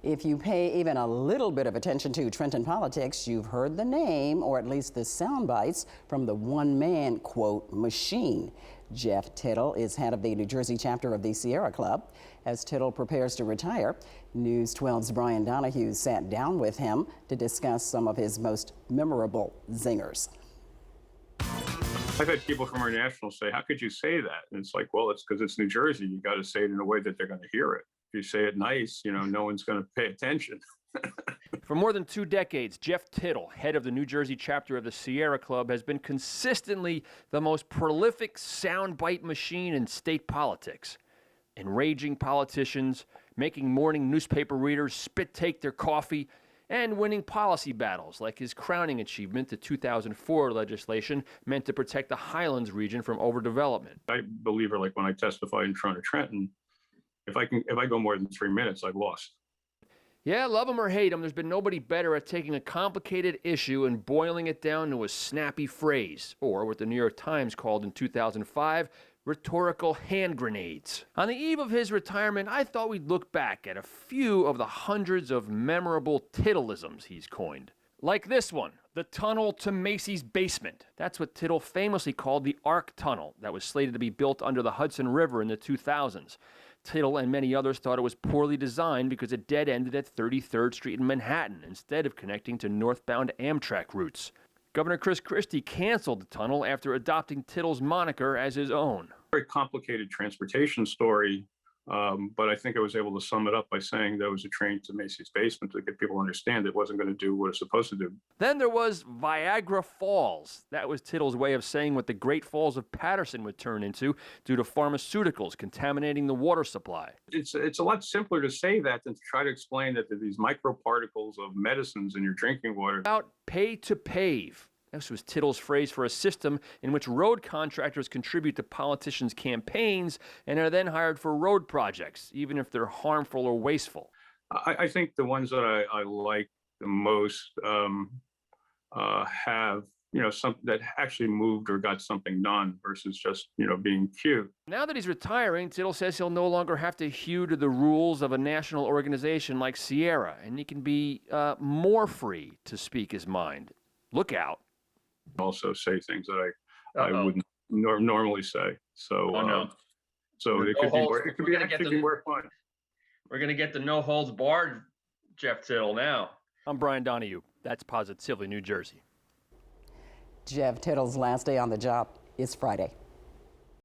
If you pay even a little bit of attention to Trenton politics, you've heard the name, or at least the sound bites, from the one-man, quote, machine. Jeff Tittel is head of the New Jersey chapter of the Sierra Club. As Tittel prepares to retire, News 12's Brian Donahue sat down with him to discuss some of his most memorable zingers. I've had people from our national say, how could you say that? And it's like, well, it's because it's New Jersey. You got to say it in a way that they're going to hear it. If you say it nice, no one's going to pay attention. For more than 2 decades, Jeff Tittel, head of the New Jersey chapter of the Sierra Club, has been consistently the most prolific soundbite machine in state politics. Enraging politicians, making morning newspaper readers spit take their coffee, and winning policy battles like his crowning achievement, the 2004 legislation meant to protect the Highlands region from overdevelopment. I believe like when I testified in front of Trenton, if I go more than 3 minutes, I've lost. Yeah, love him or hate him, there's been nobody better at taking a complicated issue and boiling it down to a snappy phrase, or what the New York Times called in 2005, rhetorical hand grenades. On the eve of his retirement, I thought we'd look back at a few of the hundreds of memorable Tittelisms he's coined. Like this one, the tunnel to Macy's basement. That's what Tittel famously called the Arc Tunnel that was slated to be built under the Hudson River in the 2000s. Tittel and many others thought it was poorly designed because it dead-ended at 33rd Street in Manhattan instead of connecting to northbound Amtrak routes. Governor Chris Christie canceled the tunnel after adopting Tittel's moniker as his own. Very complicated transportation story, but I think I was able to sum it up by saying there was a train to Macy's basement to get people to understand it wasn't going to do what it's supposed to do. Then there was Viagra Falls. That was Tittel's way of saying what the Great Falls of Patterson would turn into due to pharmaceuticals contaminating the water supply. It's a lot simpler to say that than to try to explain that there are these microparticles of medicines in your drinking water. About pay to pave. This was Tittel's phrase for a system in which road contractors contribute to politicians' campaigns and are then hired for road projects, even if they're harmful or wasteful. I think the ones that I like the most have, something that actually moved or got something done versus just, being cute. Now that he's retiring, Tittel says he'll no longer have to hew to the rules of a national organization like Sierra, and he can be more free to speak his mind. Look out. Also say things that I wouldn't normally say. So, so it could be more fun. We're going to get the no holds barred Jeff Tittel now. I'm Brian Donahue. That's Positively New Jersey. Jeff Tittel's last day on the job is Friday.